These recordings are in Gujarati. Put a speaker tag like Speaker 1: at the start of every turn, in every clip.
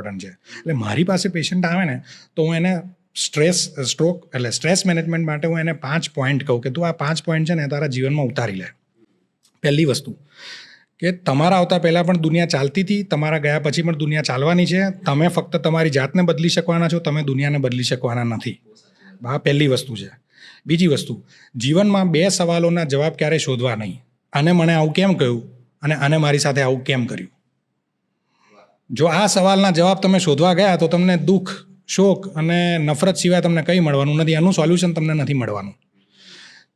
Speaker 1: ઇમ્પોર્ટન્ટ છે. એટલે મારી પાસે પેશન્ટ આવે ને તો હું એને સ્ટ્રેસ મેનેજમેન્ટ માટે હું એને 5 પોઈન્ટ કહું કે તું આ 5 પોઈન્ટ છે ને તારા જીવનમાં ઉતારી લે. પહેલી વસ્તુ કે તમારા આવતા પહેલાં પણ દુનિયા ચાલતી હતી, તમારા ગયા પછી પણ દુનિયા ચાલવાની છે. તમે ફક્ત તમારી જાતને બદલી શકવાના છો, તમે દુનિયાને બદલી શકવાના નથી. આ પહેલી વસ્તુ છે. બીજી વસ્તુ, જીવનમાં 2 સવાલોના જવાબ ક્યારેય શોધવા નહીં. આને મને આવું કેમ કહ્યું અને આને મારી સાથે આવું કેમ કર્યું. જો આ સવાલના જવાબ તમે શોધવા ગયા તો તમને દુઃખ, શોક અને નફરત સિવાય તમને કંઈ મળવાનું નથી. આનું સોલ્યુશન તમને નથી મળવાનું.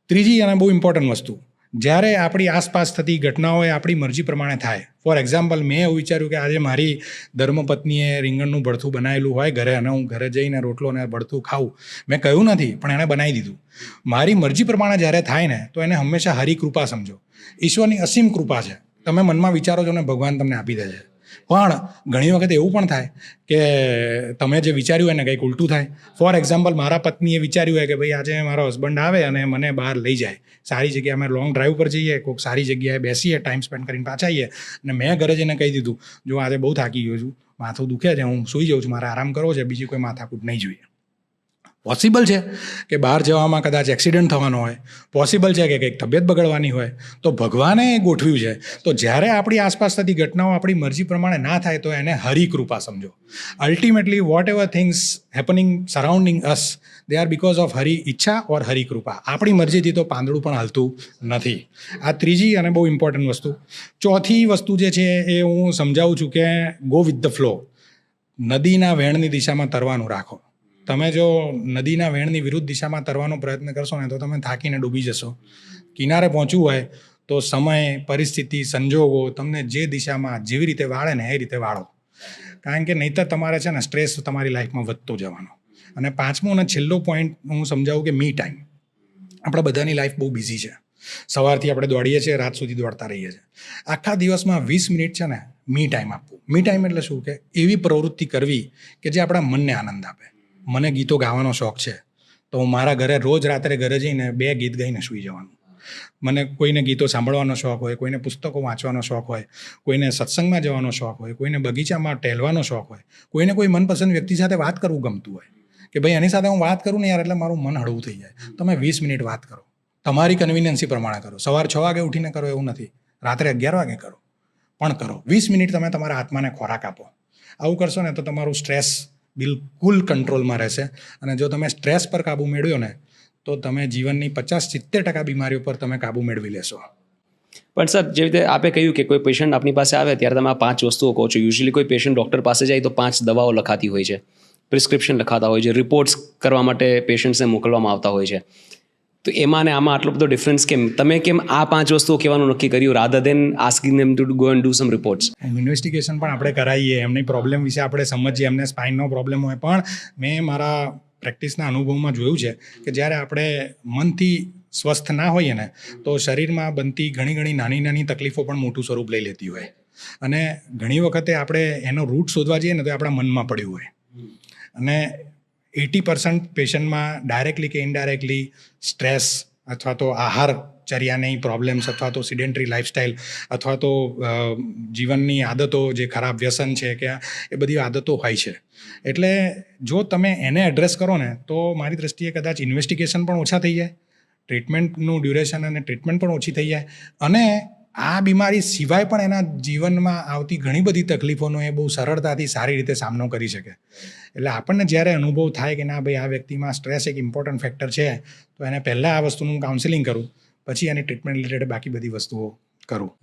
Speaker 1: ત્રીજી અને બહુ ઇમ્પોર્ટન્ટ વસ્તુ, જ્યારે આપણી આસપાસ થતી ઘટનાઓ એ આપણી મરજી પ્રમાણે થાય. ફોર એક્ઝામ્પલ, મેં એવું વિચાર્યું કે આજે મારી ધર્મપત્નીએ રીંગણનું ભરથું બનાવેલું હોય ઘરે અને હું ઘરે જઈને રોટલો ને ભરથું ખાવું. મેં કહ્યું નથી, પણ એણે બનાવી દીધું. મારી મરજી પ્રમાણે જ્યારે થાય ને તો એને હંમેશા હરી કૃપા સમજો. ઈશ્વરની અસીમ કૃપા છે. તમે મનમાં વિચારો છો ને ભગવાન તમને આપી દે છે. પણ ઘણી વખત એવું પણ થાય કે તમે જે વિચાર્યું એને કંઈક ઉલટું થાય. ફોર એક્ઝામ્પલ, મારા પત્નીએ વિચાર્યું હોય કે ભાઈ આજે મારો હસબન્ડ આવે અને મને બહાર લઈ જાય, સારી જગ્યાએ અમે લોંગ ડ્રાઈવ પર જઈએ, કોઈક સારી જગ્યાએ બેસીએ, ટાઈમ સ્પેન્ડ કરીને પાછા આવીએ. અને મેં ઘરે જઈને કહી દીધું, જો આજે બહુ થાકી ગયો છું, માથું દુખે છે, હું સૂઈ જાઉં છું, મારે આરામ કરવો છે, બીજી કોઈ માથાકૂટ નહીં જોઈએ. પોસિબલ છે કે બહાર જવામાં કદાચ એક્સિડન્ટ થવાનો હોય, પોસિબલ છે કે કંઈક તબિયત બગડવાની હોય, તો ભગવાને ગોઠવ્યું છે. તો જ્યારે આપણી આસપાસ થતી ઘટનાઓ આપણી મરજી પ્રમાણે ના થાય તો એને હરી કૃપા સમજો. Ultimately whatever things happening surrounding us, they are because of Hari ઈચ્છા ઓર હરી કૃપા. આપણી મરજીથી તો પાંદડું પણ હાલતું નથી. આ ત્રીજી અને બહુ ઇમ્પોર્ટન્ટ વસ્તુ. ચોથી વસ્તુ જે છે એ હું સમજાવું છું કે ગો વિથ ધ ફ્લો. નદીના વહેણની દિશામાં તરવાનું રાખો. તમે જો નદીના વહેણની વિરુદ્ધ દિશામાં તરવાનો પ્રયત્ન કરશો ને તો તમે થાકીને ડૂબી જશો. કિનારે પહોંચવું હોય તો સમય, પરિસ્થિતિ, સંજોગો તમને જે દિશામાં જેવી રીતે વાળે ને એ રીતે વાળો. કારણ કે નહીંતર તમારે છે ને સ્ટ્રેસ તમારી લાઈફમાં વધતો જવાનો. અને 5મો અને છેલ્લો પોઈન્ટ હું સમજાવું કે મી ટાઈમ. આપણા બધાની લાઈફ બહુ બિઝી છે. સવારથી આપણે દોડીએ છીએ, રાત સુધી દોડતા રહીએ છીએ. આખા દિવસમાં 20 મિનિટ છે ને મી ટાઈમ આપવું. મી ટાઈમ એટલે શું કે એવી પ્રવૃત્તિ કરવી કે જે આપણા મનને આનંદ આપે. મને ગીતો ગાવાનો શોખ છે તો હું મારા ઘરે રોજ રાત્રે ઘરે જઈને 2 ગીત ગાઈને સૂઈ જવાનું. મને કોઈને ગીતો સાંભળવાનો શોખ હોય, કોઈને પુસ્તકો વાંચવાનો શોખ હોય, કોઈને સત્સંગમાં જવાનો શોખ હોય, કોઈને બગીચામાં ટહેલવાનો શોખ હોય, કોઈને કોઈ મનપસંદ વ્યક્તિ સાથે વાત કરવું ગમતું હોય કે ભાઈ એની સાથે હું વાત કરું ને યાર એટલે મારું મન હળવું થઈ જાય. તમે 20 મિનિટ વાત કરો, તમારી કન્વિનિયન્સી પ્રમાણે કરો. સવાર 6 વાગે ઉઠીને કરો એવું નથી, રાત્રે 11 વાગે કરો, પણ કરો. 20 મિનિટ તમે તમારા આત્માને ખોરાક આપો. આવું કરશો ને તો તમારું સ્ટ્રેસ બિલકુલ કંટ્રોલમાં રહેશે. અને જો તમે સ્ટ્રેસ પર કાબૂ મેળવ્યો ને તો તમે જીવનની 50-70% બીમારીઓ પર તમે કાબૂ મેળવી લેશો.
Speaker 2: પણ સર, જે રીતે આપે કહ્યું કે કોઈ પેશન્ટ આપની પાસે આવે ત્યારે તમે આ 5 વસ્તુઓ કહો છો. યુઝ્યુઅલી કોઈ પેશન્ટ ડૉક્ટર પાસે જાય તો 5 દવાઓ લખાતી હોય છે, પ્રિસ્ક્રિપ્શન લખાતા હોય છે, રિપોર્ટ્સ કરવા માટે પેશન્ટ્સને મોકલવામાં આવતા હોય છે. તો એમાં ને આમાં આટલો બધો ડિફરન્સ કેમ? તમે કેમ આ 5 વસ્તુઓ કહેવાનું નક્કી કર્યું rather then asking them to go and do sum reports?
Speaker 1: Investigation પણ આપણે કરાવીએ, એમની પ્રોબ્લેમ વિશે આપણે સમજીએ. એમને સ્પાઇનનો પ્રોબ્લેમ હોય, પણ મેં મારા પ્રેક્ટિસના અનુભવમાં જોયું છે કે જ્યારે આપણે મનથી સ્વસ્થ ના હોઈએ ને તો શરીરમાં બનતી ઘણી નાની તકલીફો પણ મોટું સ્વરૂપ લઈ લેતી હોય. અને ઘણી વખતે આપણે એનો રૂટ શોધવા જઈએ ને તો આપણા મનમાં પડ્યું હોય. અને 80% પેશન્ટમાં ડાયરેક્ટલી કે ઇનડાયરેક્ટલી સ્ટ્રેસ અથવા તો આહારચર્યાની પ્રોબ્લેમ્સ અથવા તો સિડેન્ટરી લાઇફસ્ટાઇલ અથવા તો જીવનની આદતો, જે ખરાબ વ્યસન છે કે એ બધી આદતો હોય છે. એટલે જો તમે એને એડ્રેસ કરો ને તો મારી દ્રષ્ટિએ કદાચ ઇન્વેસ્ટિગેશન પણ ઓછા થઈ જાય, ટ્રીટમેન્ટનું ડ્યુરેશન અને ટ્રીટમેન્ટ પણ ઓછી થઈ જાય, અને આ બીમારી સિવાય પણ એના જીવનમાં આવતી ઘણી બધી તકલીફોનો એ બહુ સરળતાથી સારી રીતે સામનો કરી શકે. એટલે આપણને જ્યારે અનુભવ થાય કે ના ભાઈ આ વ્યક્તિમાં સ્ટ્રેસ એક ઇમ્પોર્ટન્ટ ફેક્ટર છે તો એને પહેલાં આ વસ્તુનું કાઉન્સેલિંગ કરું, પછી એની ટ્રીટમેન્ટ રિલેટેડ બાકી બધી વસ્તુઓ કરું.